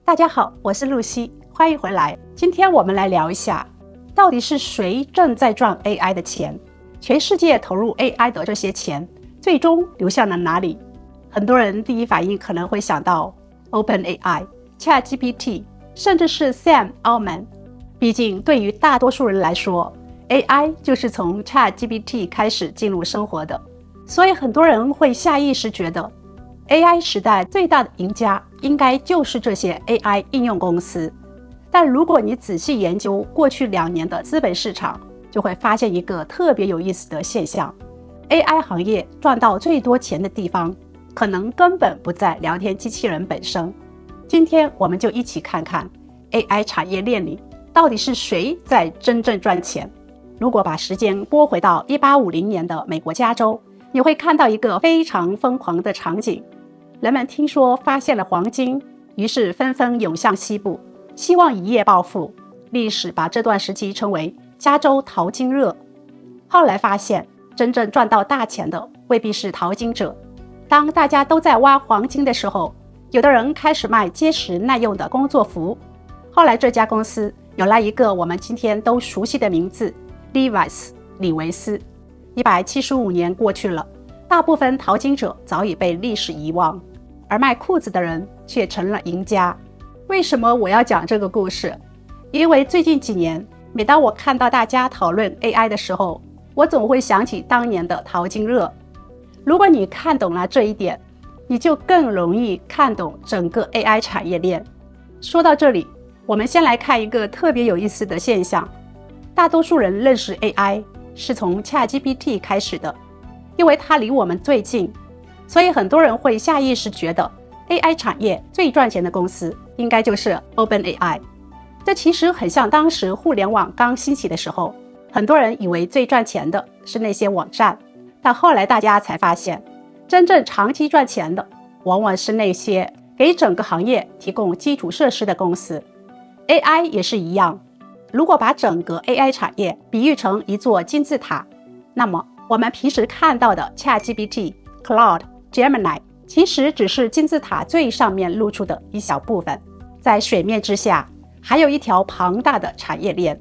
大家好，我是露西，欢迎回来。今天我们来聊一下，到底是谁正在赚 AI 的钱？全世界投入 AI 的这些钱，最终流向了哪里？很多人第一反应可能会想到 OpenAI、ChatGPT， 甚至是 Sam Altman。毕竟对于大多数人来说， AI 就是从 ChatGPT 开始进入生活的，所以很多人会下意识觉得AI 时代最大的赢家应该就是这些 AI 应用公司。但如果你仔细研究过去2年的资本市场，就会发现一个特别有意思的现象， AI 行业赚到最多钱的地方可能根本不在聊天机器人本身。今天我们就一起看看 AI 产业链里到底是谁在真正赚钱。如果把时间拨回到1850年的美国加州，你会看到一个非常疯狂的场景。人们听说发现了黄金，于是纷纷涌向西部，希望一夜暴富。历史把这段时期称为加州淘金热。后来发现，真正赚到大钱的未必是淘金者。当大家都在挖黄金的时候，有的人开始卖结实耐用的工作服。后来这家公司有了一个我们今天都熟悉的名字 Levi's 李维斯。175年过去了，大部分淘金者早已被历史遗忘，而卖裤子的人却成了赢家。为什么我要讲这个故事？因为最近几年，每当我看到大家讨论 AI 的时候，我总会想起当年的淘金热。如果你看懂了这一点，你就更容易看懂整个 AI 产业链。说到这里，我们先来看一个特别有意思的现象。大多数人认识 AI 是从 ChatGPT 开始的，因为它离我们最近，所以很多人会下意识觉得 AI 产业最赚钱的公司应该就是 OpenAI。 这其实很像当时互联网刚兴起的时候，很多人以为最赚钱的是那些网站，但后来大家才发现，真正长期赚钱的往往是那些给整个行业提供基础设施的公司。 AI 也是一样，如果把整个 AI 产业比喻成一座金字塔，那么我们平时看到的 ChatGPT、Claude、Gemini 其实只是金字塔最上面露出的一小部分，在水面之下还有一条庞大的产业链，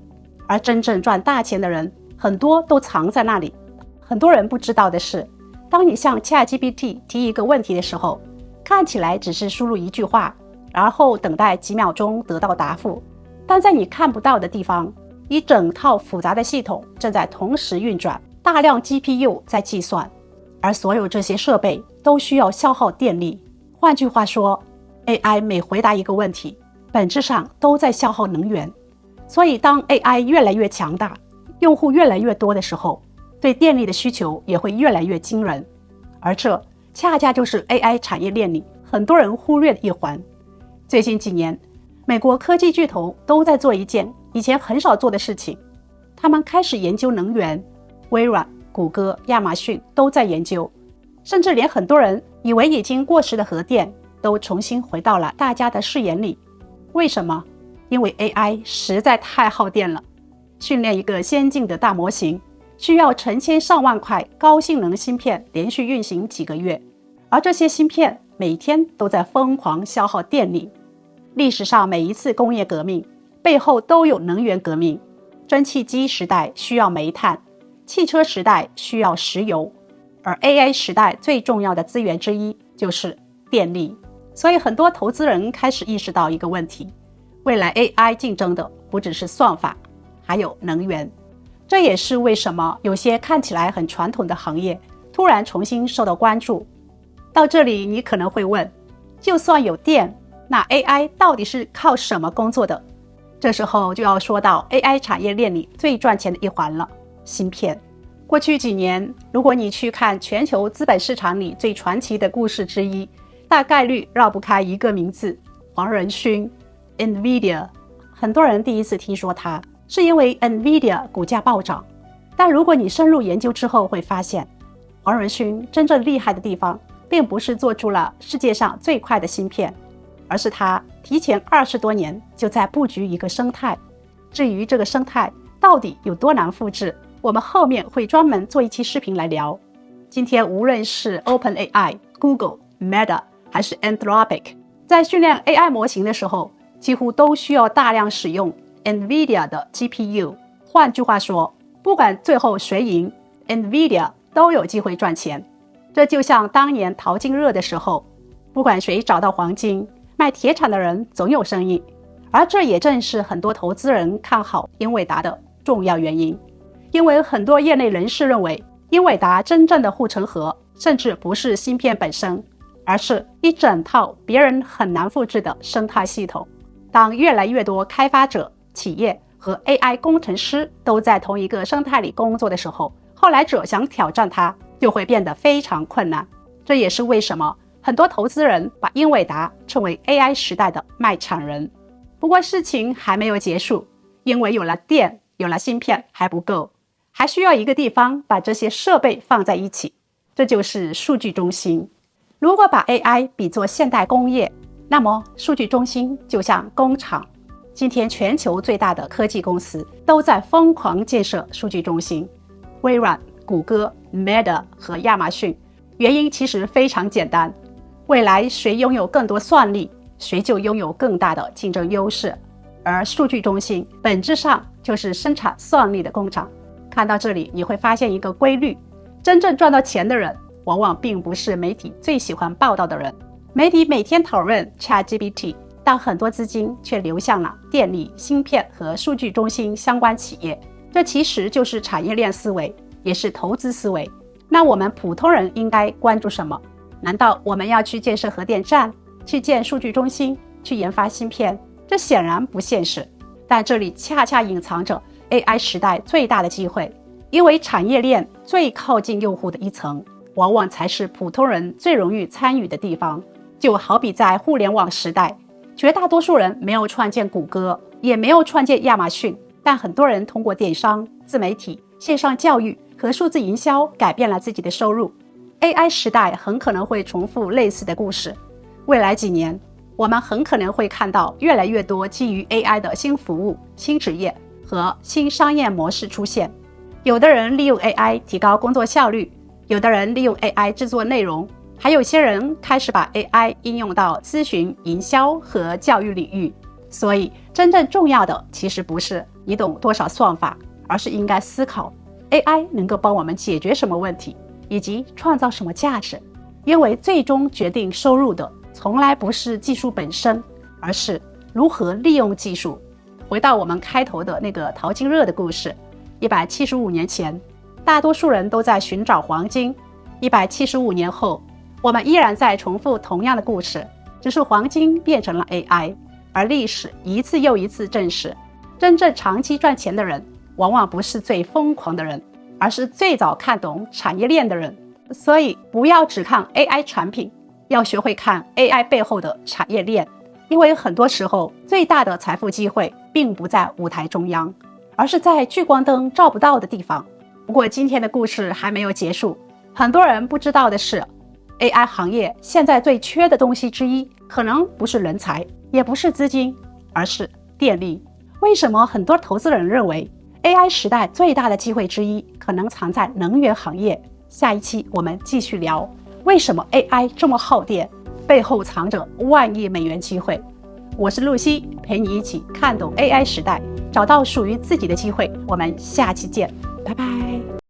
而真正赚大钱的人很多都藏在那里。很多人不知道的是，当你向 ChatGPT 提一个问题的时候，看起来只是输入一句话，然后等待几秒钟得到答复，但在你看不到的地方，一整套复杂的系统正在同时运转，大量 GPU 在计算，而所有这些设备都需要消耗电力。换句话说， AI 每回答一个问题，本质上都在消耗能源。所以当 AI 越来越强大，用户越来越多的时候，对电力的需求也会越来越惊人。而这恰恰就是 AI 产业链里很多人忽略的一环。最近几年，美国科技巨头都在做一件以前很少做的事情，他们开始研究能源。微软、谷歌、亚马逊都在研究，甚至连很多人以为已经过时的核电都重新回到了大家的视野里。为什么？因为 AI 实在太耗电了，训练一个先进的大模型需要成千上万块高性能芯片连续运行几个月，而这些芯片每天都在疯狂消耗电力。历史上每一次工业革命背后都有能源革命，蒸汽机时代需要煤炭，汽车时代需要石油，而 AI 时代最重要的资源之一就是电力。所以很多投资人开始意识到一个问题，未来 AI 竞争的不只是算法，还有能源。这也是为什么有些看起来很传统的行业突然重新受到关注。到这里你可能会问，就算有电，那 AI 到底是靠什么工作的？这时候就要说到 AI 产业链里最赚钱的一环了，芯片。过去几年，如果你去看全球资本市场里最传奇的故事之一，大概率绕不开一个名字，黄仁勋 NVIDIA。 很多人第一次听说他是因为 NVIDIA 股价暴涨，但如果你深入研究之后会发现，黄仁勋真正厉害的地方并不是做出了世界上最快的芯片，而是他提前20多年就在布局一个生态。至于这个生态到底有多难复制，我们后面会专门做一期视频来聊。今天无论是 OpenAI、Google、Meta 还是 Anthropic，在训练 AI 模型的时候，几乎都需要大量使用 NVIDIA 的 GPU。换句话说，不管最后谁赢， NVIDIA 都有机会赚钱。这就像当年淘金热的时候，不管谁找到黄金，卖铁铲的人总有生意。而这也正是很多投资人看好英伟达的重要原因。因为很多业内人士认为，英伟达真正的护城河甚至不是芯片本身，而是一整套别人很难复制的生态系统。当越来越多开发者、企业和 AI 工程师都在同一个生态里工作的时候，后来者想挑战它就会变得非常困难。这也是为什么很多投资人把英伟达称为 AI 时代的卖产人。不过事情还没有结束，因为有了电，有了芯片还不够，还需要一个地方把这些设备放在一起，这就是数据中心。如果把 AI 比作现代工业，那么数据中心就像工厂。今天全球最大的科技公司都在疯狂建设数据中心，微软、谷歌、Meta 和亚马逊。原因其实非常简单，未来谁拥有更多算力，谁就拥有更大的竞争优势。而数据中心本质上就是生产算力的工厂。看到这里，你会发现一个规律，真正赚到钱的人往往并不是媒体最喜欢报道的人。媒体每天讨论 ChatGPT， 但很多资金却流向了电力、芯片和数据中心相关企业。这其实就是产业链思维，也是投资思维。那我们普通人应该关注什么？难道我们要去建设核电站，去建数据中心，去研发芯片？这显然不现实。但这里恰恰隐藏着 AI 时代最大的机会，因为产业链最靠近用户的一层，往往才是普通人最容易参与的地方。就好比在互联网时代，绝大多数人没有创建谷歌，也没有创建亚马逊，但很多人通过电商、自媒体、线上教育和数字营销改变了自己的收入。AI 时代很可能会重复类似的故事。未来几年，我们很可能会看到越来越多基于 AI 的新服务、新职业和新商业模式出现。有的人利用 AI 提高工作效率，有的人利用 AI 制作内容，还有些人开始把 AI 应用到咨询、营销和教育领域。所以真正重要的其实不是你懂多少算法，而是应该思考 AI 能够帮我们解决什么问题，以及创造什么价值。因为最终决定收入的从来不是技术本身，而是如何利用技术。回到我们开头的那个淘金热的故事，175年前，大多数人都在寻找黄金。175年后，我们依然在重复同样的故事，只是黄金变成了 AI。而历史一次又一次证实，真正长期赚钱的人，往往不是最疯狂的人，而是最早看懂产业链的人。所以不要只看 AI 产品，要学会看 AI 背后的产业链。因为很多时候，最大的财富机会并不在舞台中央，而是在聚光灯照不到的地方。不过今天的故事还没有结束，很多人不知道的是， AI 行业现在最缺的东西之一，可能不是人才，也不是资金，而是电力。为什么很多投资人认为 AI 时代最大的机会之一可能藏在能源行业？下一期我们继续聊为什么 AI 这么耗电，背后藏着万亿美元机会。我是露西，陪你一起看懂 AI 时代，找到属于自己的机会。我们下期见，拜拜。